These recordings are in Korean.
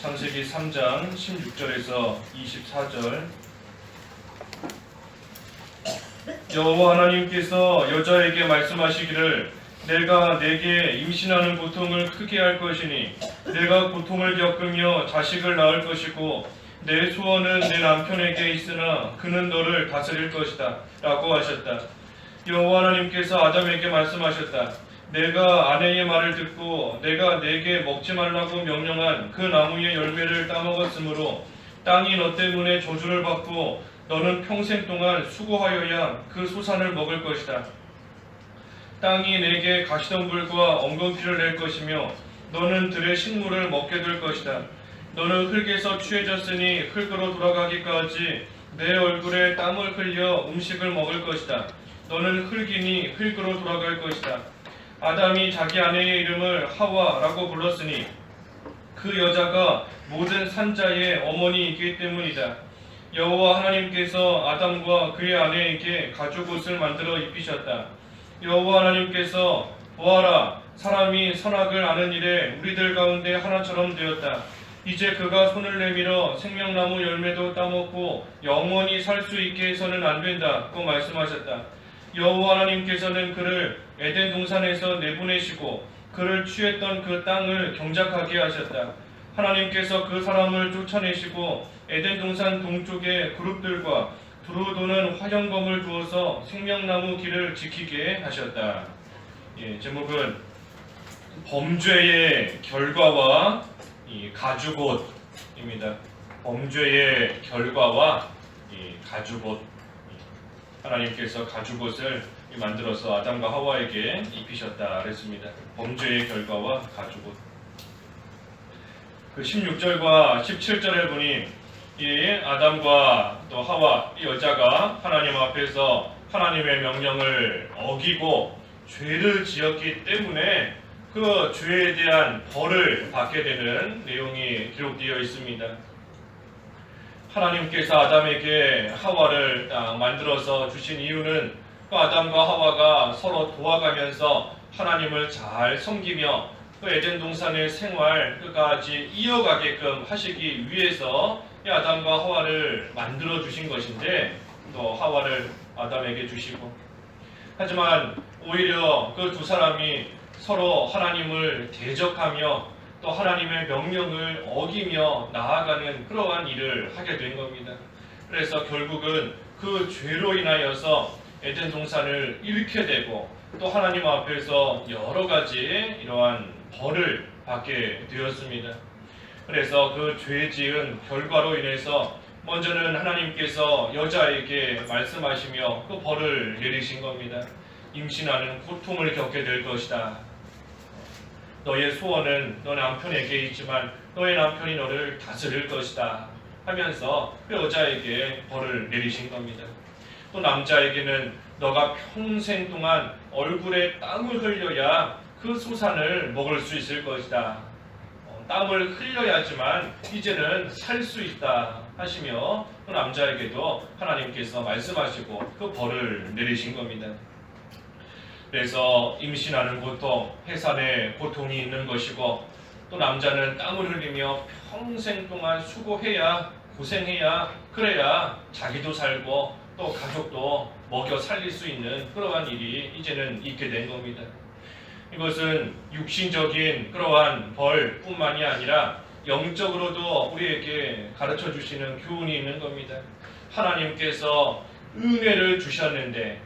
창세기 3장 16절에서 24절. 여호와 하나님께서 여자에게 말씀하시기를 내가 내게 임신하는 고통을 크게 할 것이니 내가 고통을 겪으며 자식을 낳을 것이고 내 소원은 내 남편에게 있으나 그는 너를 다스릴 것이다 라고 하셨다. 여호와 하나님께서 아담에게 말씀하셨다. 내가 아내의 말을 듣고 내가 내게 먹지 말라고 명령한 그 나무의 열매를 따먹었으므로 땅이 너 때문에 저주를 받고 너는 평생 동안 수고하여야 그 소산을 먹을 것이다. 땅이 내게 가시덤불과 엉겅퀴를 낼 것이며 너는 들의 식물을 먹게 될 것이다. 너는 흙에서 취해졌으니 흙으로 돌아가기까지 내 얼굴에 땀을 흘려 음식을 먹을 것이다. 너는 흙이니 흙으로 돌아갈 것이다. 아담이 자기 아내의 이름을 하와라고 불렀으니 그 여자가 모든 산자의 어머니이기 때문이다. 여호와 하나님께서 아담과 그의 아내에게 가죽옷을 만들어 입히셨다. 여호와 하나님께서 보아라, 사람이 선악을 아는 일에 우리들 가운데 하나처럼 되었다. 이제 그가 손을 내밀어 생명나무 열매도 따먹고 영원히 살 수 있게 해서는 안 된다고 말씀하셨다. 여호와 하나님께서는 그를 에덴 동산에서 내보내시고 그를 취했던 그 땅을 경작하게 하셨다. 하나님께서 그 사람을 쫓아내시고 에덴 동산 동쪽에 그룹들과 두루 도는 화형검을 두어서 생명나무 길을 지키게 하셨다. 제목은 범죄의 결과와 이 가죽옷입니다. 범죄의 결과와 이 가죽옷. 하나님께서 가죽옷을 만들어서 아담과 하와에게 입히셨다 그랬습니다. 범죄의 결과와 가죽옷. 그 16절과 17절에 보니 이 아담과 또 하와 이 여자가 하나님 앞에서 하나님의 명령을 어기고 죄를 지었기 때문에 그 죄에 대한 벌을 받게 되는 내용이 기록되어 있습니다. 하나님께서 아담에게 하와를 만들어서 주신 이유는 그 아담과 하와가 서로 도와가면서 하나님을 잘 섬기며 그 에덴 동산의 생활 끝까지 이어가게끔 하시기 위해서 이 아담과 하와를 만들어 주신 것인데 또 하와를 아담에게 주시고, 하지만 오히려 그 두 사람이 서로 하나님을 대적하며 또 하나님의 명령을 어기며 나아가는 그러한 일을 하게 된 겁니다. 그래서 결국은 그 죄로 인하여서 에덴 동산을 잃게 되고 또 하나님 앞에서 여러 가지 이러한 벌을 받게 되었습니다. 그래서 그 죄 지은 결과로 인해서 먼저는 하나님께서 여자에게 말씀하시며 그 벌을 내리신 겁니다. 임신하는 고통을 겪게 될 것이다. 너의 소원은 너 남편에게 있지만 너의 남편이 너를 다스릴 것이다 하면서 그 여자에게 벌을 내리신 겁니다. 또 남자에게는 너가 평생 동안 얼굴에 땀을 흘려야 그 소산을 먹을 수 있을 것이다. 땀을 흘려야지만 이제는 살 수 있다 하시며 그 남자에게도 하나님께서 말씀하시고 그 벌을 내리신 겁니다. 그래서 임신하는 고통, 해산의 고통이 있는 것이고 또 남자는 땀을 흘리며 평생 동안 수고해야 고생해야 그래야 자기도 살고 또 가족도 먹여 살릴 수 있는 그러한 일이 이제는 있게 된 겁니다. 이것은 육신적인 그러한 벌뿐만이 아니라 영적으로도 우리에게 가르쳐 주시는 교훈이 있는 겁니다. 하나님께서 은혜를 주셨는데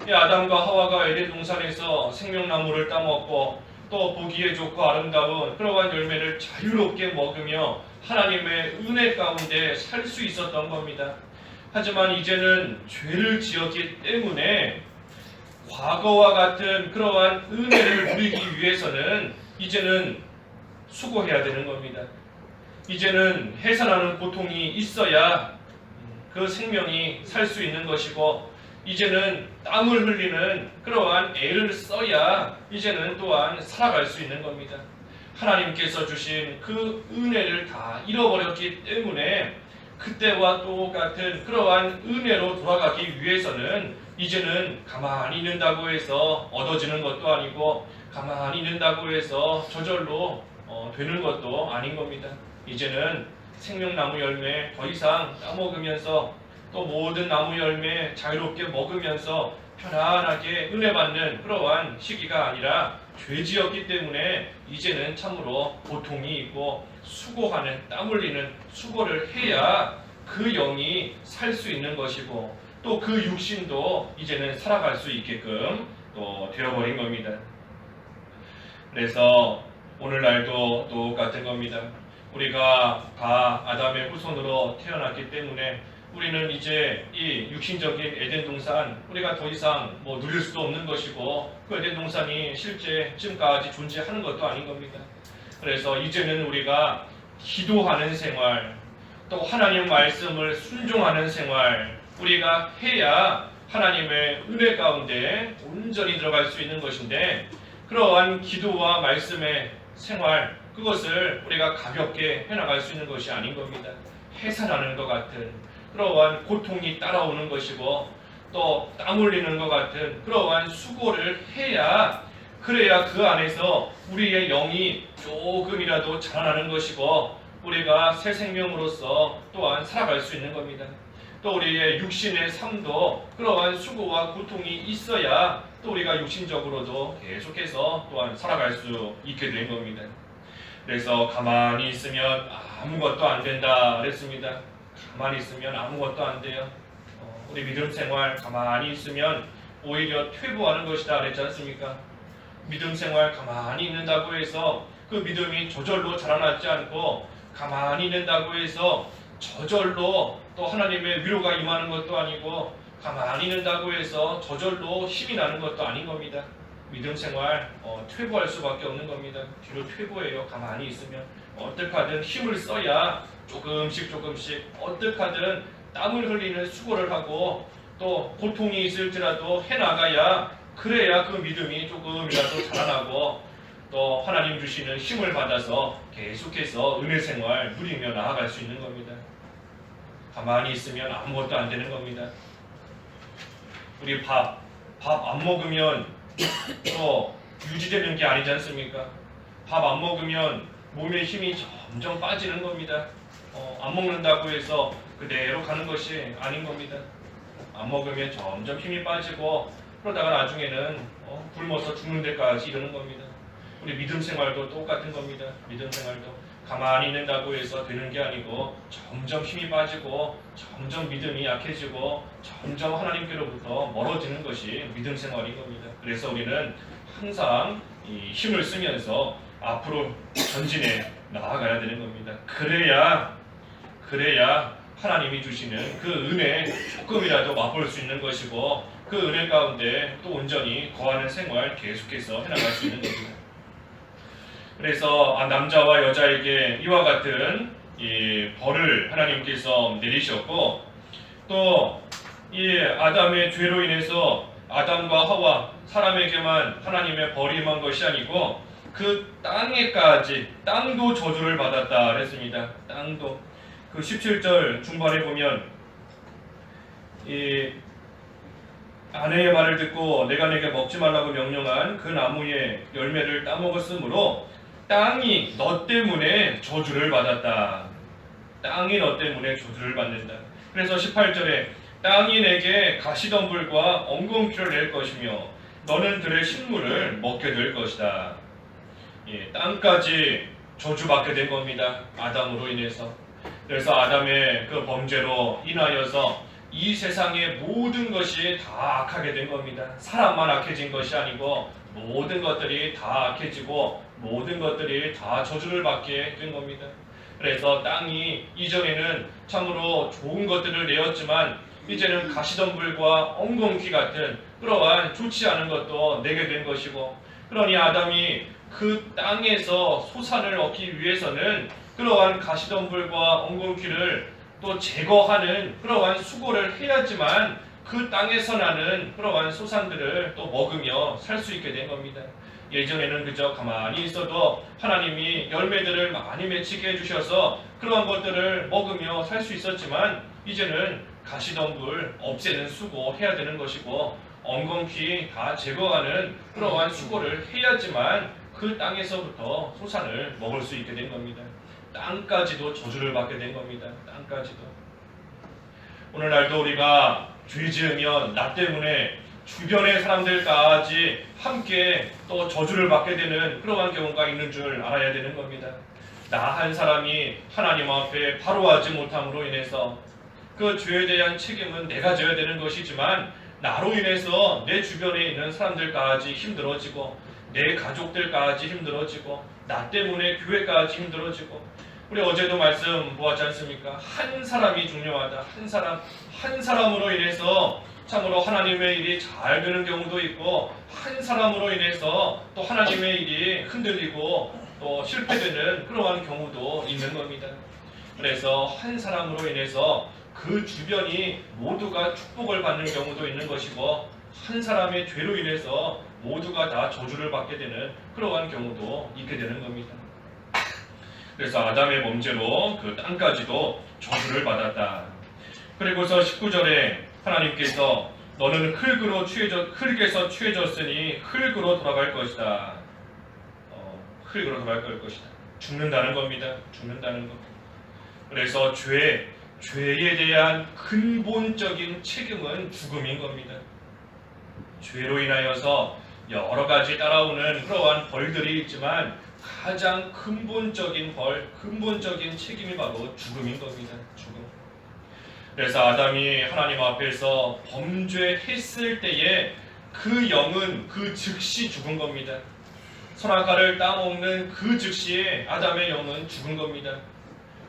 이 아담과 하와가 에덴 동산에서 생명나무를 따먹고 또 보기에 좋고 아름다운 그러한 열매를 자유롭게 먹으며 하나님의 은혜 가운데 살 수 있었던 겁니다. 하지만 이제는 죄를 지었기 때문에 과거와 같은 그러한 은혜를 누리기 위해서는 이제는 수고해야 되는 겁니다. 이제는 해산하는 고통이 있어야 그 생명이 살 수 있는 것이고 이제는 땀을 흘리는 그러한 애를 써야 이제는 또한 살아갈 수 있는 겁니다. 하나님께서 주신 그 은혜를 다 잃어버렸기 때문에 그때와 똑같은 그러한 은혜로 돌아가기 위해서는 이제는 가만히 있는다고 해서 얻어지는 것도 아니고 가만히 있는다고 해서 저절로 되는 것도 아닌 겁니다. 이제는 생명나무 열매 더 이상 따먹으면서 또 모든 나무 열매 자유롭게 먹으면서 편안하게 은혜 받는 그러한 시기가 아니라 죄지었기 때문에 이제는 참으로 고통이 있고 수고하는, 땀 흘리는 수고를 해야 그 영이 살 수 있는 것이고 또 그 육신도 이제는 살아갈 수 있게끔 또 되어버린 겁니다. 그래서 오늘날도 똑같은 겁니다. 우리가 다 아담의 후손으로 태어났기 때문에 우리는 이제 이 육신적인 에덴 동산 우리가 더 이상 누릴 수도 없는 것이고 그 에덴 동산이 실제 지금까지 존재하는 것도 아닌 겁니다. 그래서 이제는 우리가 기도하는 생활, 또 하나님 말씀을 순종하는 생활 우리가 해야 하나님의 은혜 가운데 온전히 들어갈 수 있는 것인데 그러한 기도와 말씀의 생활 그것을 우리가 가볍게 해나갈 수 있는 것이 아닌 겁니다. 해산하는 것 같은 그러한 고통이 따라오는 것이고 또 땀 흘리는 것 같은 그러한 수고를 해야 그래야 그 안에서 우리의 영이 조금이라도 자라나는 것이고 우리가 새 생명으로서 또한 살아갈 수 있는 겁니다. 또 우리의 육신의 삶도 그러한 수고와 고통이 있어야 또 우리가 육신적으로도 계속해서 또한 살아갈 수 있게 된 겁니다. 그래서 가만히 있으면 아무것도 안 된다 그랬습니다. 가만히 있으면 아무것도 안 돼요. 우리 믿음 생활 가만히 있으면 오히려 퇴보하는 것이다 그랬지 않습니까? 믿음 생활 가만히 있는다고 해서 그 믿음이 저절로 자라나지 않고 가만히 있는다고 해서 저절로 또 하나님의 위로가 임하는 것도 아니고 가만히 있는다고 해서 저절로 힘이 나는 것도 아닌 겁니다. 믿음 생활 퇴보할 수밖에 없는 겁니다. 뒤로 퇴보해요. 가만히 있으면 어떻게 하든 힘을 써야 조금씩 어떻게 하든 땀을 흘리는 수고를 하고 또 고통이 있을지라도 해나가야 그래야 그 믿음이 조금이라도 자라나고 또 하나님 주시는 힘을 받아서 계속해서 은혜 생활 누리며 나아갈 수 있는 겁니다. 가만히 있으면 아무것도 안 되는 겁니다. 우리 밥 안 먹으면 또 유지되는 게 아니지 않습니까? 밥 안 먹으면 몸의 힘이 점점 빠지는 겁니다. 안 먹는다고 해서 그대로 가는 것이 아닌 겁니다. 안 먹으면 점점 힘이 빠지고 그러다가 나중에는 굶어서 죽는 데까지 이르는 겁니다. 우리 믿음 생활도 똑같은 겁니다. 믿음 생활도 가만히 있는다고 해서 되는 게 아니고 점점 힘이 빠지고 점점 믿음이 약해지고 점점 하나님께로부터 멀어지는 것이 믿음 생활인 겁니다. 그래서 우리는 항상 이 힘을 쓰면서 앞으로 전진해 나아가야 되는 겁니다. 그래야 하나님이 주시는 그 은혜 조금이라도 맛볼 수 있는 것이고 그 은혜 가운데 또 온전히 거하는 생활 계속해서 해나갈 수 있는 겁니다. 그래서 남자와 여자에게 이와 같은 이 벌을 하나님께서 내리셨고 또 이 아담의 죄로 인해서 아담과 하와 사람에게만 하나님의 벌이 임한 것이 아니고 그 땅에까지 땅도 저주를 받았다 그랬습니다. 땅도 그 17절 중반에 보면 이 아내의 말을 듣고 내가 내게 먹지 말라고 명령한 그 나무의 열매를 따먹었으므로 땅이 너 때문에 저주를 받았다. 땅이 너 때문에 저주를 받는다. 그래서 18절에 땅이 내게 가시덤불과 엉겅퀴를 낼 것이며 너는 들의 식물을 먹게 될 것이다. 땅까지 저주받게 된 겁니다. 아담으로 인해서. 그래서 아담의 그 범죄로 인하여서 이 세상의 모든 것이 다 악하게 된 겁니다. 사람만 악해진 것이 아니고 모든 것들이 다 악해지고 모든 것들이 다 저주를 받게 된 겁니다. 그래서 땅이 이전에는 참으로 좋은 것들을 내었지만 이제는 가시덤불과 엉겅퀴 같은 그러한 좋지 않은 것도 내게 된 것이고 그러니 아담이 그 땅에서 소산을 얻기 위해서는 그러한 가시덤불과 엉겅퀴를 또 제거하는 그러한 수고를 해야지만 그 땅에서 나는 그러한 소산들을 또 먹으며 살 수 있게 된 겁니다. 예전에는 그저 가만히 있어도 하나님이 열매들을 많이 맺히게 해주셔서 그러한 것들을 먹으며 살 수 있었지만 이제는 가시덤불 없애는 수고 해야 되는 것이고 엉겅퀴 다 제거하는 그러한 수고를 해야지만 그 땅에서부터 소산을 먹을 수 있게 된 겁니다. 땅까지도 저주를 받게 된 겁니다. 땅까지도. 오늘날도 우리가 죄 지으면 나 때문에 주변의 사람들까지 함께 또 저주를 받게 되는 그러한 경우가 있는 줄 알아야 되는 겁니다. 나 한 사람이 하나님 앞에 바로하지 못함으로 인해서 그 죄에 대한 책임은 내가 져야 되는 것이지만 나로 인해서 내 주변에 있는 사람들까지 힘들어지고 내 가족들까지 힘들어지고 나 때문에 교회까지 힘들어지고 우리 어제도 말씀 보았지 않습니까? 한 사람이 중요하다. 한 사람으로 인해서 참으로 하나님의 일이 잘 되는 경우도 있고 한 사람으로 인해서 또 하나님의 일이 흔들리고 또 실패되는 그러한 경우도 있는 겁니다. 그래서 한 사람으로 인해서 그 주변이 모두가 축복을 받는 경우도 있는 것이고 한 사람의 죄로 인해서 모두가 다 저주를 받게 되는 그러한 경우도 있게 되는 겁니다. 그래서 아담의 범죄로 그 땅까지도 저주를 받았다. 그리고서 19절에 하나님께서 너는 흙에서 취해졌으니 흙으로 돌아갈 것이다. 흙으로 돌아갈 것이다. 죽는다는 겁니다. 죽는다는 것. 그래서 죄에 대한 근본적인 책임은 죽음인 겁니다. 죄로 인하여서 여러 가지 따라오는 그러한 벌들이 있지만 가장 근본적인 근본적인 책임이 바로 죽음인 겁니다. 죽음. 그래서 아담이 하나님 앞에서 범죄했을 때에 그 영은 그 즉시 죽은 겁니다. 선악과를 따먹는 그 즉시에 아담의 영은 죽은 겁니다.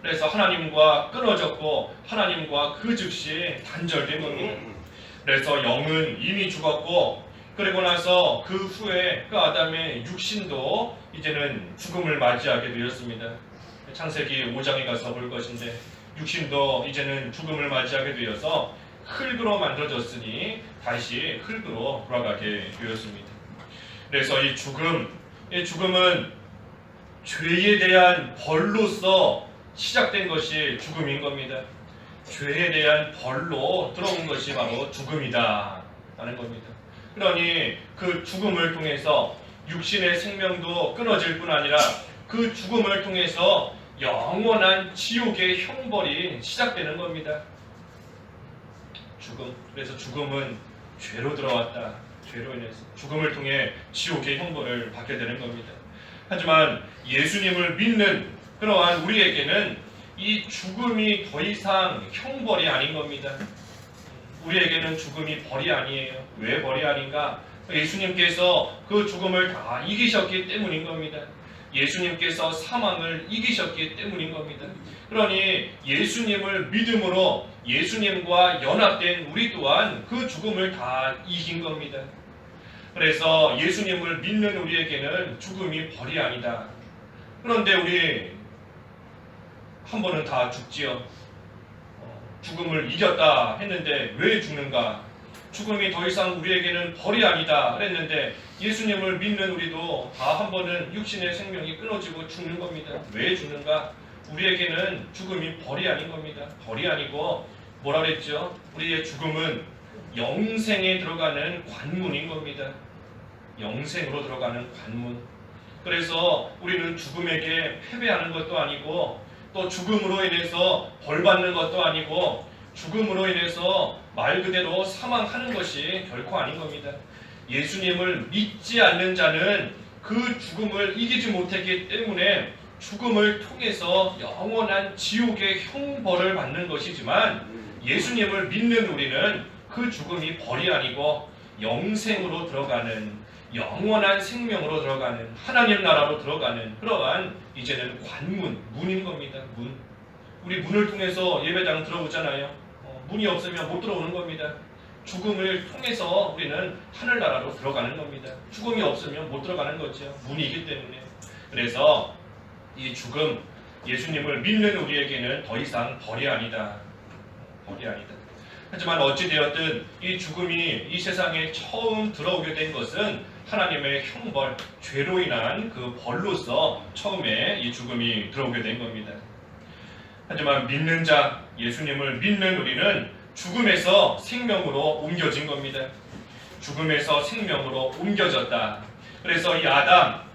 그래서 하나님과 끊어졌고 하나님과 그 즉시에 단절된 겁니다. 그래서 영은 이미 죽었고 그리고 나서 그 후에 그 아담의 육신도 이제는 죽음을 맞이하게 되었습니다. 창세기 5장에 가서 볼 것인데 육신도 이제는 죽음을 맞이하게 되어서 흙으로 만들어졌으니 다시 흙으로 돌아가게 되었습니다. 그래서 이 죽음은 죄에 대한 벌로서 시작된 것이 죽음인 겁니다. 죄에 대한 벌로 들어온 것이 바로 죽음이다 라는 겁니다. 그러니 그 죽음을 통해서 육신의 생명도 끊어질 뿐 아니라 그 죽음을 통해서 영원한 지옥의 형벌이 시작되는 겁니다. 죽음. 그래서 죽음은 죄로 들어왔다. 죄로 인해서 죽음을 통해 지옥의 형벌을 받게 되는 겁니다. 하지만 예수님을 믿는 그러한 우리에게는 이 죽음이 더 이상 형벌이 아닌 겁니다. 우리에게는 죽음이 벌이 아니에요. 왜 벌이 아닌가? 예수님께서 그 죽음을 다 이기셨기 때문인 겁니다. 예수님께서 사망을 이기셨기 때문인 겁니다. 그러니 예수님을 믿음으로 예수님과 연합된 우리 또한 그 죽음을 다 이긴 겁니다. 그래서 예수님을 믿는 우리에게는 죽음이 벌이 아니다. 그런데 우리 한 번은 다 죽지요. 죽음을 이겼다 했는데 왜 죽는가? 죽음이 더 이상 우리에게는 벌이 아니다 그랬는데 예수님을 믿는 우리도 다 한 번은 육신의 생명이 끊어지고 죽는 겁니다. 왜 죽는가? 우리에게는 죽음이 벌이 아닌 겁니다. 벌이 아니고 뭐라 그랬죠? 우리의 죽음은 영생에 들어가는 관문인 겁니다. 영생으로 들어가는 관문. 그래서 우리는 죽음에게 패배하는 것도 아니고 또 죽음으로 인해서 벌받는 것도 아니고 죽음으로 인해서 말 그대로 사망하는 것이 결코 아닌 겁니다. 예수님을 믿지 않는 자는 그 죽음을 이기지 못했기 때문에 죽음을 통해서 영원한 지옥의 형벌을 받는 것이지만 예수님을 믿는 우리는 그 죽음이 벌이 아니고 영생으로 들어가는 영원한 생명으로 들어가는 하나님 나라로 들어가는 그러한 이제는 관문, 문인 겁니다. 문. 우리 문을 통해서 예배당 들어오잖아요. 문이 없으면 못 들어오는 겁니다. 죽음을 통해서 우리는 하늘나라로 들어가는 겁니다. 죽음이 없으면 못 들어가는 거죠. 문이기 때문에. 그래서 이 죽음, 예수님을 믿는 우리에게는 더 이상 벌이 아니다. 벌이 아니다. 하지만 어찌되었든 이 죽음이 이 세상에 처음 들어오게 된 것은 하나님의 형벌, 죄로 인한 그 벌로서 처음에 이 죽음이 들어오게 된 겁니다. 하지만 믿는 자, 예수님을 믿는 우리는 죽음에서 생명으로 옮겨진 겁니다. 죽음에서 생명으로 옮겨졌다. 그래서 이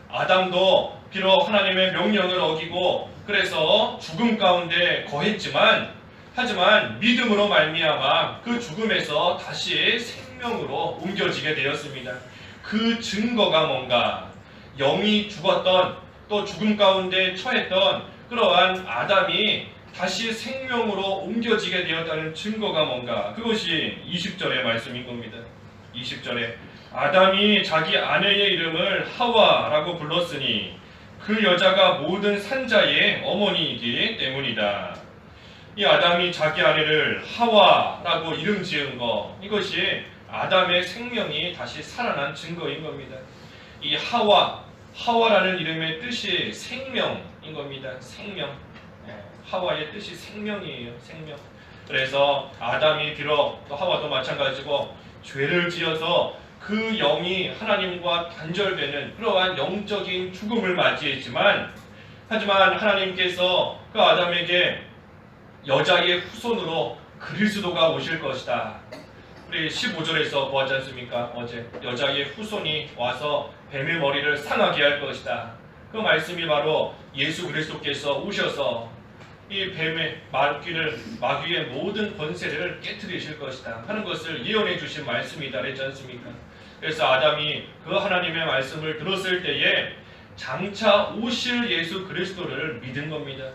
아담도 비록 하나님의 명령을 어기고 그래서 죽음 가운데 거했지만 하지만 믿음으로 말미암아 그 죽음에서 다시 생명으로 옮겨지게 되었습니다. 그 증거가 뭔가? 영이 죽었던 또 죽음 가운데 처했던 그러한 아담이 다시 생명으로 옮겨지게 되었다는 증거가 뭔가? 그것이 20절의 말씀인 겁니다. 20절에 아담이 자기 아내의 이름을 하와라고 불렀으니 그 여자가 모든 산자의 어머니이기 때문이다. 이 아담이 자기 아내를 하와라고 이름 지은 거, 이것이 아담의 생명이 다시 살아난 증거인 겁니다. 이 하와라는 이름의 뜻이 생명인 겁니다. 생명. 하와의 뜻이 생명이에요. 생명. 그래서 아담이 비록 또 하와도 마찬가지고 죄를 지어서 그 영이 하나님과 단절되는 그러한 영적인 죽음을 맞이했지만 하지만 하나님께서 그 아담에게 여자의 후손으로 그리스도가 오실 것이다. 우리 15절에서 보았지 않습니까? 어제 여자의 후손이 와서 뱀의 머리를 상하게 할 것이다. 그 말씀이 바로 예수 그리스도께서 오셔서 이 뱀의 마귀의 모든 권세를 깨뜨리실 것이다 하는 것을 예언해 주신 말씀이다 그랬지 않습니까? 그래서 아담이 그 하나님의 말씀을 들었을 때에 장차 오실 예수 그리스도를 믿은 겁니다.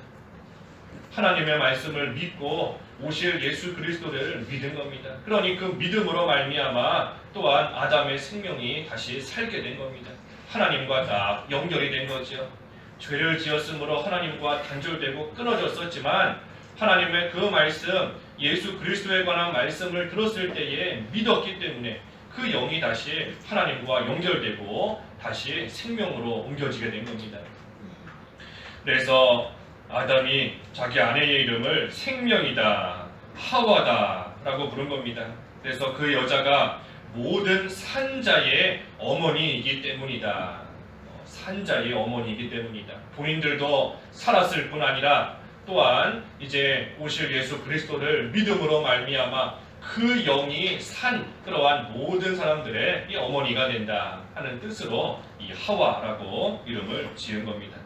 하나님의 말씀을 믿고 오실 예수 그리스도를 믿은 겁니다. 그러니 그 믿음으로 말미암아 또한 아담의 생명이 다시 살게 된 겁니다. 하나님과 다 연결이 된 거죠. 죄를 지었으므로 하나님과 단절되고 끊어졌었지만 하나님의 그 말씀, 예수 그리스도에 관한 말씀을 들었을 때에 믿었기 때문에 그 영이 다시 하나님과 연결되고 다시 생명으로 옮겨지게 된 겁니다. 그래서 아담이 자기 아내의 이름을 생명이다, 하와다 라고 부른 겁니다. 그래서 그 여자가 모든 산자의 어머니이기 때문이다. 산자의 어머니이기 때문이다. 본인들도 살았을 뿐 아니라 또한 이제 오실 예수 그리스도를 믿음으로 말미암아 그 영이 산 그러한 모든 사람들의 이 어머니가 된다 하는 뜻으로 이 하와라고 이름을 지은 겁니다.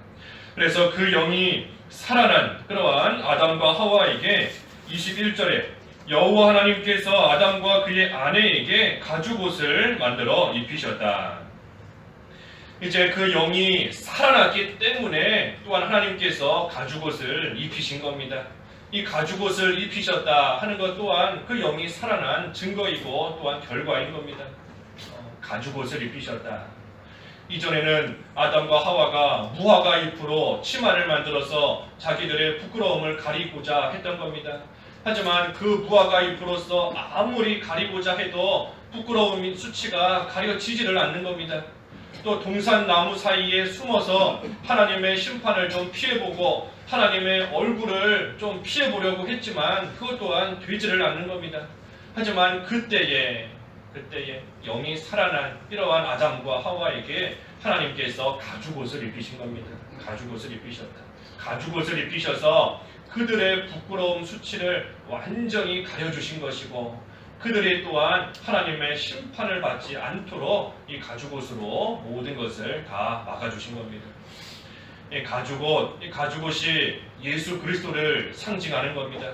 그래서 그 영이 살아난 그러한 아담과 하와에게 21절에 여호와 하나님께서 아담과 그의 아내에게 가죽옷을 만들어 입히셨다. 이제 그 영이 살아났기 때문에 또한 하나님께서 가죽옷을 입히신 겁니다. 이 가죽옷을 입히셨다 하는 것 또한 그 영이 살아난 증거이고 또한 결과인 겁니다. 가죽옷을 입히셨다. 이전에는 아담과 하와가 무화과 잎으로 치마를 만들어서 자기들의 부끄러움을 가리고자 했던 겁니다. 하지만 그 무화과 잎으로서 아무리 가리고자 해도 부끄러움 수치가 가려지지를 않는 겁니다. 또 동산나무 사이에 숨어서 하나님의 심판을 좀 피해보고 하나님의 얼굴을 좀 피해보려고 했지만 그것 또한 되지를 않는 겁니다. 하지만 그때에 영이 살아난 이러한 아담과 하와에게 하나님께서 가죽옷을 입히신 겁니다. 가죽옷을 입히셨다. 가죽옷을 입히셔서 그들의 부끄러움 수치를 완전히 가려주신 것이고 그들이 또한 하나님의 심판을 받지 않도록 이 가죽옷으로 모든 것을 다 막아주신 겁니다. 이 가죽옷이 예수 그리스도를 상징하는 겁니다.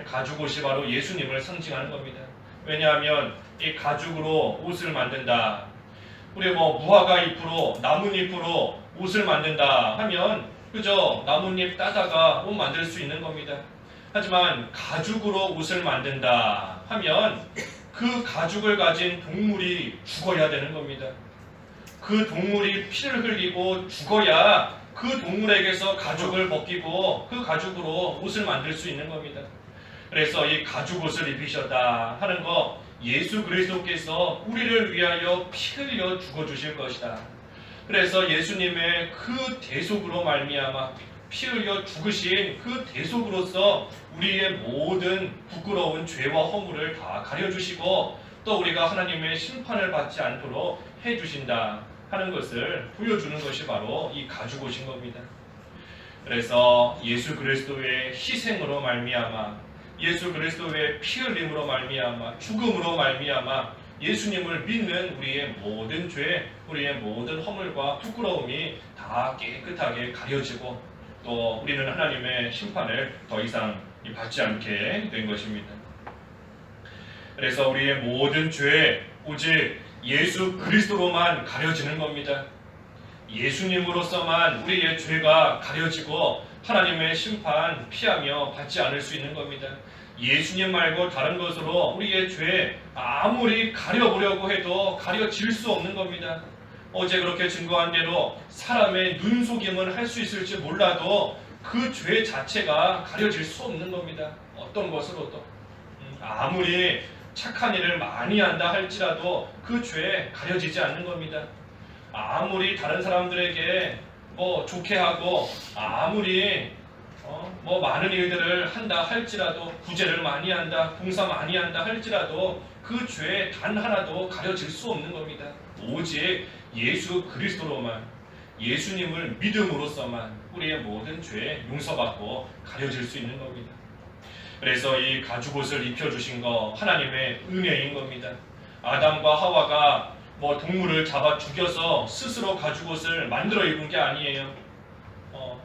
가죽옷이 바로 예수님을 상징하는 겁니다. 왜냐하면 이 가죽으로 옷을 만든다. 우리 무화과 잎으로 나뭇잎으로 옷을 만든다 하면 그저 나뭇잎 따다가 옷 만들 수 있는 겁니다. 하지만 가죽으로 옷을 만든다 하면 그 가죽을 가진 동물이 죽어야 되는 겁니다. 그 동물이 피를 흘리고 죽어야 그 동물에게서 가죽을 벗기고 그 가죽으로 옷을 만들 수 있는 겁니다. 그래서 이 가죽옷을 입히셨다 하는 거 예수 그리스도께서 우리를 위하여 피 흘려 죽어주실 것이다. 그래서 예수님의 그 대속으로 말미암아 피 흘려 죽으신 그 대속으로서 우리의 모든 부끄러운 죄와 허물을 다 가려주시고 또 우리가 하나님의 심판을 받지 않도록 해주신다 하는 것을 보여주는 것이 바로 이 가죽옷인 겁니다. 그래서 예수 그리스도의 희생으로 말미암아 예수 그리스도의 피 흘림으로 말미암아 죽음으로 말미암아 예수님을 믿는 우리의 모든 죄, 우리의 모든 허물과 부끄러움이 다 깨끗하게 가려지고 또 우리는 하나님의 심판을 더 이상 받지 않게 된 것입니다. 그래서 우리의 모든 죄 오직 예수 그리스도로만 가려지는 겁니다. 예수님으로서만 우리의 죄가 가려지고 하나님의 심판 피하며 받지 않을 수 있는 겁니다. 예수님 말고 다른 것으로 우리의 죄 아무리 가려보려고 해도 가려질 수 없는 겁니다. 어제 그렇게 증거한 대로 사람의 눈속임은 할 수 있을지 몰라도 그 죄 자체가 가려질 수 없는 겁니다. 어떤 것으로도 아무리 착한 일을 많이 한다 할지라도 그 죄 가려지지 않는 겁니다. 아무리 다른 사람들에게 좋게 하고 아무리 많은 일들을 한다 할지라도 구제를 많이 한다, 봉사 많이 한다 할지라도 그 죄 단 하나도 가려질 수 없는 겁니다. 오직 예수 그리스도로만, 예수님을 믿음으로써만 우리의 모든 죄 용서받고 가려질 수 있는 겁니다. 그래서 이 가죽옷을 입혀주신 거 하나님의 은혜인 겁니다. 아담과 하와가 동물을 잡아 죽여서 스스로 가죽옷을 만들어 입은 게 아니에요.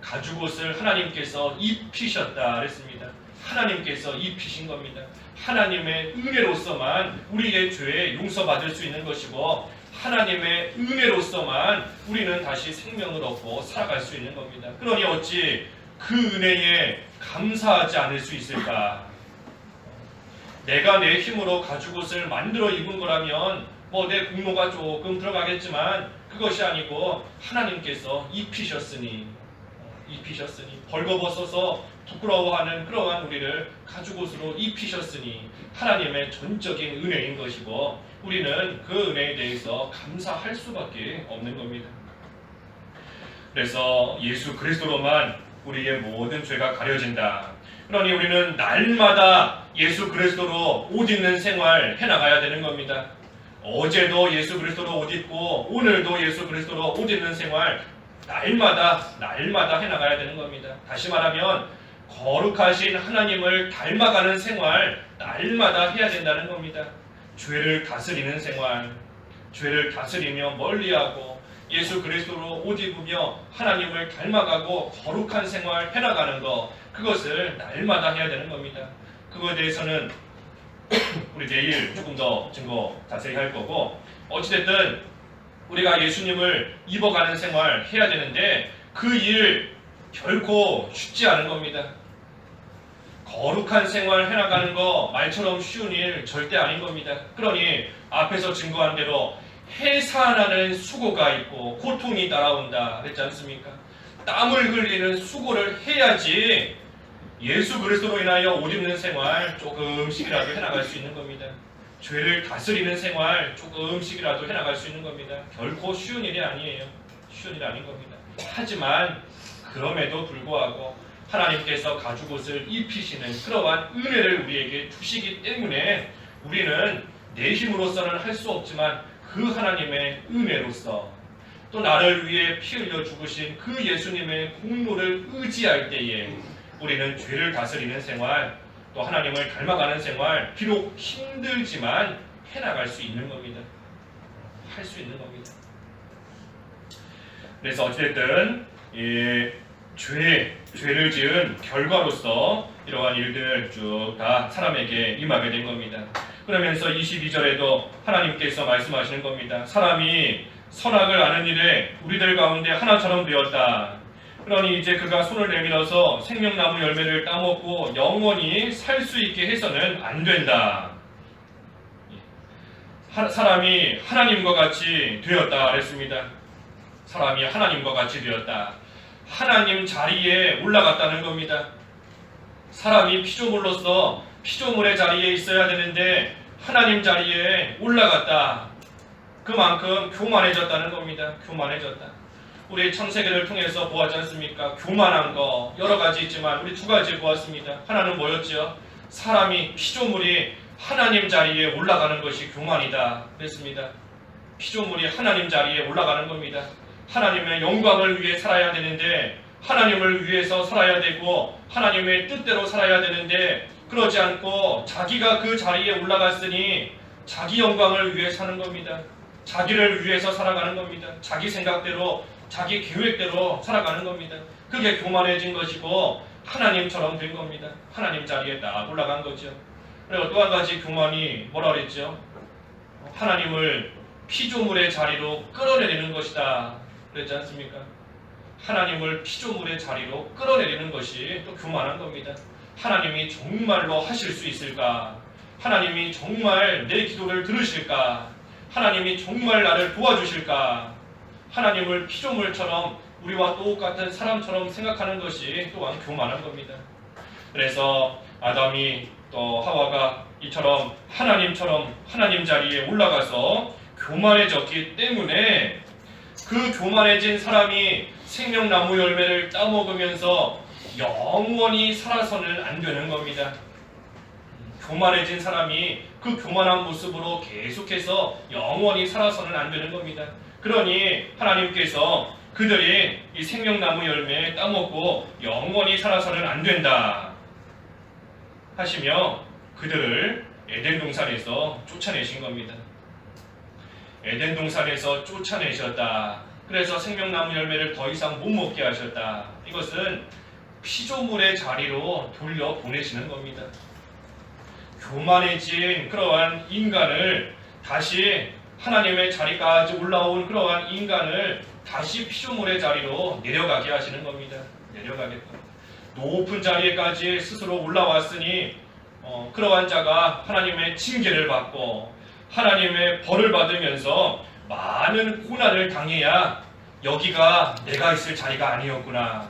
가죽옷을 하나님께서 입히셨다 그랬습니다. 하나님께서 입히신 겁니다. 하나님의 은혜로서만 우리의 죄에 용서받을 수 있는 것이고 하나님의 은혜로서만 우리는 다시 생명을 얻고 살아갈 수 있는 겁니다. 그러니 어찌 그 은혜에 감사하지 않을 수 있을까? 내가 내 힘으로 가죽옷을 만들어 입은 거라면 내 공로가 조금 들어가겠지만 그것이 아니고 하나님께서 입히셨으니 벌거벗어서 부끄러워하는 그러한 우리를 가죽옷으로 입히셨으니 하나님의 전적인 은혜인 것이고 우리는 그 은혜에 대해서 감사할 수밖에 없는 겁니다. 그래서 예수 그리스도로만 우리의 모든 죄가 가려진다. 그러니 우리는 날마다 예수 그리스도로 옷 입는 생활 해나가야 되는 겁니다. 어제도 예수 그리스도로 옷 입고 오늘도 예수 그리스도로 옷 입는 생활 날마다 해나가야 되는 겁니다. 다시 말하면 거룩하신 하나님을 닮아가는 생활 날마다 해야 된다는 겁니다. 죄를 다스리는 생활, 죄를 다스리며 멀리하고 예수 그리스도로 옷 입으며 하나님을 닮아가고 거룩한 생활 해나가는 것, 그것을 날마다 해야 되는 겁니다. 그거에 대해서는 우리 내일 조금 더 증거 자세히 할 거고, 어찌됐든 우리가 예수님을 입어가는 생활 해야 되는데 그 일 결코 쉽지 않은 겁니다. 거룩한 생활 해나가는 거 말처럼 쉬운 일 절대 아닌 겁니다. 그러니 앞에서 증거한 대로 해산하는 수고가 있고 고통이 따라온다 그랬지 않습니까? 땀을 흘리는 수고를 해야지 예수 그리스도로 인하여 옷 입는 생활 조금씩이라도 해나갈 수 있는 겁니다. 죄를 다스리는 생활 조금씩이라도 해나갈 수 있는 겁니다. 결코 쉬운 일이 아니에요. 쉬운 일 아닌 겁니다. 하지만 그럼에도 불구하고 하나님께서 가죽옷을 입히시는 그러한 은혜를 우리에게 주시기 때문에 우리는 내 힘으로서는 할 수 없지만 그 하나님의 은혜로서 또 나를 위해 피 흘려 죽으신 그 예수님의 공로를 의지할 때에 우리는 죄를 다스리는 생활, 또 하나님을 닮아가는 생활, 비록 힘들지만 해나갈 수 있는 겁니다. 할 수 있는 겁니다. 그래서 어찌됐든 죄를 지은 결과로서 이러한 일들 쭉 다 사람에게 임하게 된 겁니다. 그러면서 22절에도 하나님께서 말씀하시는 겁니다. 사람이 선악을 아는 일에 우리들 가운데 하나처럼 되었다. 그러니 이제 그가 손을 내밀어서 생명나무 열매를 따먹고 영원히 살 수 있게 해서는 안 된다. 사람이 하나님과 같이 되었다 그랬습니다. 사람이 하나님과 같이 되었다. 하나님 자리에 올라갔다는 겁니다. 사람이 피조물로서 피조물의 자리에 있어야 되는데 하나님 자리에 올라갔다. 그만큼 교만해졌다는 겁니다. 교만해졌다. 우리 창세기를 통해서 보았지 않습니까? 교만한 거 여러 가지 있지만 우리 두 가지 보았습니다. 하나는 뭐였죠? 사람이 피조물이 하나님 자리에 올라가는 것이 교만이다 그랬습니다. 피조물이 하나님 자리에 올라가는 겁니다. 하나님의 영광을 위해 살아야 되는데 하나님을 위해서 살아야 되고 하나님의 뜻대로 살아야 되는데 그러지 않고 자기가 그 자리에 올라갔으니 자기 영광을 위해 사는 겁니다. 자기를 위해서 살아가는 겁니다. 자기 생각대로, 자기 계획대로 살아가는 겁니다. 그게 교만해진 것이고 하나님처럼 된 겁니다. 하나님 자리에 딱 올라간 거죠. 그리고 또 한 가지 교만이 뭐라 그랬죠? 하나님을 피조물의 자리로 끌어내리는 것이다 그랬지 않습니까? 하나님을 피조물의 자리로 끌어내리는 것이 또 교만한 겁니다. 하나님이 정말로 하실 수 있을까? 하나님이 정말 내 기도를 들으실까? 하나님이 정말 나를 도와주실까? 하나님을 피조물처럼 우리와 똑같은 사람처럼 생각하는 것이 또한 교만한 겁니다. 그래서 아담이 또 하와가 이처럼 하나님처럼 하나님 자리에 올라가서 교만해졌기 때문에 그 교만해진 사람이 생명나무 열매를 따먹으면서 영원히 살아서는 안 되는 겁니다. 교만해진 사람이 그 교만한 모습으로 계속해서 영원히 살아서는 안 되는 겁니다. 그러니 하나님께서 그들이 이 생명나무 열매 따먹고 영원히 살아서는 안 된다 하시며 그들을 에덴 동산에서 쫓아내신 겁니다. 에덴 동산에서 쫓아내셨다. 그래서 생명나무 열매를 더 이상 못 먹게 하셨다. 이것은 피조물의 자리로 돌려보내시는 겁니다. 교만해진 그러한 인간을 다시 하나님의 자리까지 올라온 그러한 인간을 다시 피조물의 자리로 내려가게 하시는 겁니다. 내려가겠다. 높은 자리에까지 스스로 올라왔으니 그러한 자가 하나님의 징계를 받고 하나님의 벌을 받으면서 많은 고난을 당해야 여기가 내가 있을 자리가 아니었구나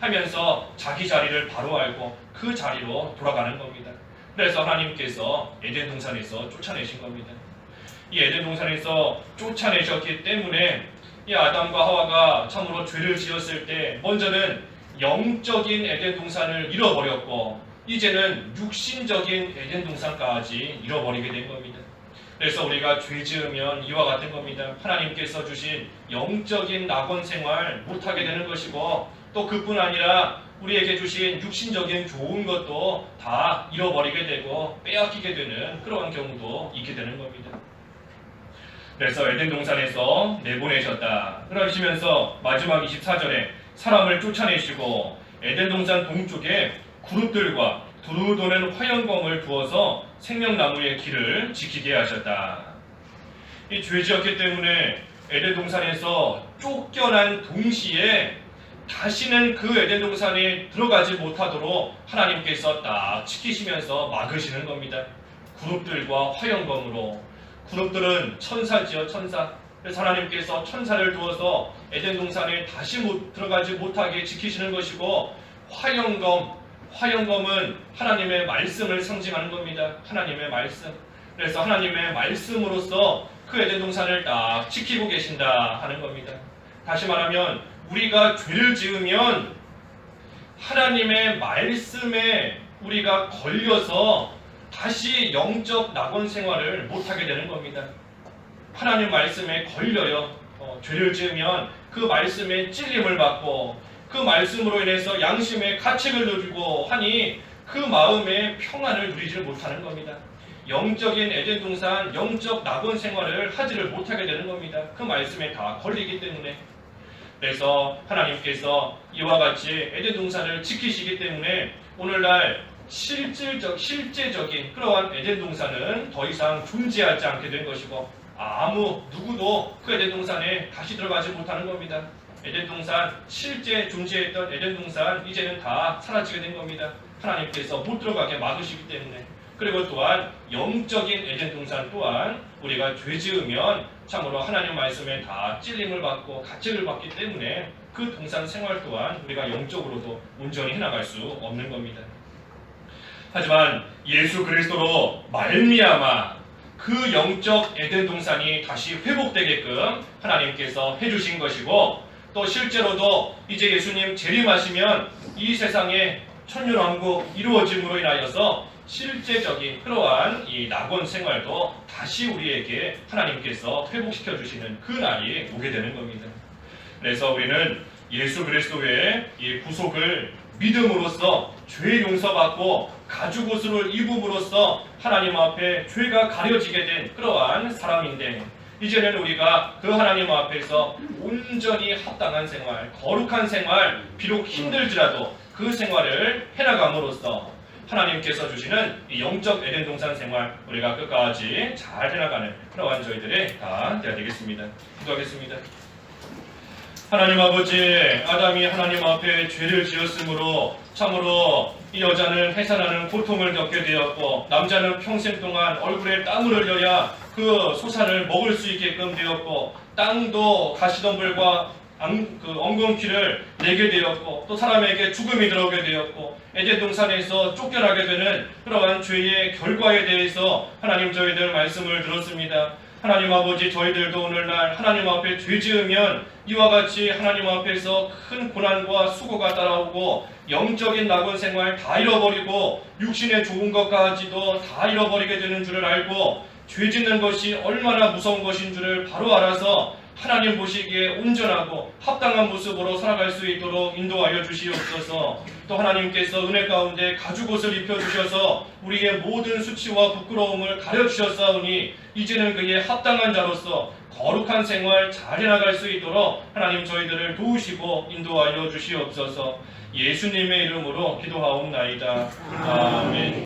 하면서 자기 자리를 바로 알고 그 자리로 돌아가는 겁니다. 그래서 하나님께서 에덴 동산에서 쫓아내신 겁니다. 이 에덴 동산에서 쫓아내셨기 때문에 이 아담과 하와가 참으로 죄를 지었을 때 먼저는 영적인 에덴 동산을 잃어버렸고 이제는 육신적인 에덴 동산까지 잃어버리게 된 겁니다. 그래서 우리가 죄 지으면 이와 같은 겁니다. 하나님께서 주신 영적인 낙원 생활 못하게 되는 것이고 또 그뿐 아니라 우리에게 주신 육신적인 좋은 것도 다 잃어버리게 되고 빼앗기게 되는 그러한 경우도 있게 되는 겁니다. 그래서 에덴 동산에서 내보내셨다. 그러시면서 마지막 24절에 사람을 쫓아내시고 에덴 동산 동쪽에 그룹들과 두루 도는 화영검을 두어서 생명나무의 길을 지키게 하셨다. 이 죄 지었기 때문에 에덴 동산에서 쫓겨난 동시에 다시는 그 에덴 동산에 들어가지 못하도록 하나님께서 딱 지키시면서 막으시는 겁니다. 그룹들과 화영검으로. 그룹들은 천사지요, 천사. 그래서 하나님께서 천사를 두어서 에덴 동산에 다시 들어가지 못하게 지키시는 것이고 화영검은 하나님의 말씀을 상징하는 겁니다. 하나님의 말씀. 그래서 하나님의 말씀으로써 그 에덴 동산을 딱 지키고 계신다 하는 겁니다. 다시 말하면 우리가 죄를 지으면 하나님의 말씀에 우리가 걸려서 다시 영적 낙원 생활을 못하게 되는 겁니다. 하나님 말씀에 걸려요. 죄를 지으면 그 말씀에 찔림을 받고 그 말씀으로 인해서 양심의 가책을 누리고 하니 그 마음에 평안을 누리지 못하는 겁니다. 영적인 에덴 동산, 영적 낙원 생활을 하지를 못하게 되는 겁니다. 그 말씀에 다 걸리기 때문에. 그래서 하나님께서 이와 같이 에덴 동산을 지키시기 때문에 오늘날 실제적인 그러한 에덴 동산은 더 이상 존재하지 않게 된 것이고 아무 누구도 그 에덴 동산에 다시 들어가지 못하는 겁니다. 에덴 동산, 실제 존재했던 에덴 동산 이제는 다 사라지게 된 겁니다. 하나님께서 못 들어가게 막으시기 때문에. 그리고 또한 영적인 에덴 동산 또한 우리가 죄 지으면 참으로 하나님 말씀에 다 찔림을 받고 가책을 받기 때문에 그 동산 생활 또한 우리가 영적으로도 온전히 해나갈 수 없는 겁니다. 하지만 예수 그리스도로 말미암아 그 영적 에덴 동산이 다시 회복되게끔 하나님께서 해주신 것이고 또 실제로도 이제 예수님 재림하시면 이 세상에 천년왕국 이루어짐으로 인하여서 실제적인 그러한 이 낙원 생활도 다시 우리에게 하나님께서 회복시켜 주시는 그 날이 오게 되는 겁니다. 그래서 우리는 예수 그리스도의 이 구속을 믿음으로써 죄 용서받고 가죽 옷을 입음으로써 하나님 앞에 죄가 가려지게 된 그러한 사람인데, 이제는 우리가 그 하나님 앞에서 온전히 합당한 생활, 거룩한 생활, 비록 힘들지라도 그 생활을 해나감으로써 하나님께서 주시는 이 영적 에덴 동산 생활 우리가 끝까지 잘 해나가는 그러한 저희들이 다 되어야 되겠습니다. 기도하겠습니다. 하나님 아버지, 아담이 하나님 앞에 죄를 지었으므로 참으로 이 여자는 해산하는 고통을 겪게 되었고, 남자는 평생 동안 얼굴에 땀을 흘려야 그 소산을 먹을 수 있게끔 되었고, 땅도 가시덤불과 엉겅퀴를 내게 되었고, 또 사람에게 죽음이 들어오게 되었고, 에덴 동산에서 쫓겨나게 되는 그러한 죄의 결과에 대해서 하나님 저희들 말씀을 들었습니다. 하나님 아버지, 저희들도 오늘날 하나님 앞에 죄 지으면 이와 같이 하나님 앞에서 큰 고난과 수고가 따라오고 영적인 낙원 생활 다 잃어버리고 육신의 좋은 것까지도 다 잃어버리게 되는 줄을 알고, 죄 짓는 것이 얼마나 무서운 것인 줄을 바로 알아서 하나님 보시기에 온전하고 합당한 모습으로 살아갈 수 있도록 인도하여 주시옵소서. 또 하나님께서 은혜 가운데 가죽옷을 입혀주셔서 우리의 모든 수치와 부끄러움을 가려주셨사오니 이제는 그의 합당한 자로서 거룩한 생활 잘 해나갈 수 있도록 하나님 저희들을 도우시고 인도하여 주시옵소서. 예수님의 이름으로 기도하옵나이다. 아멘.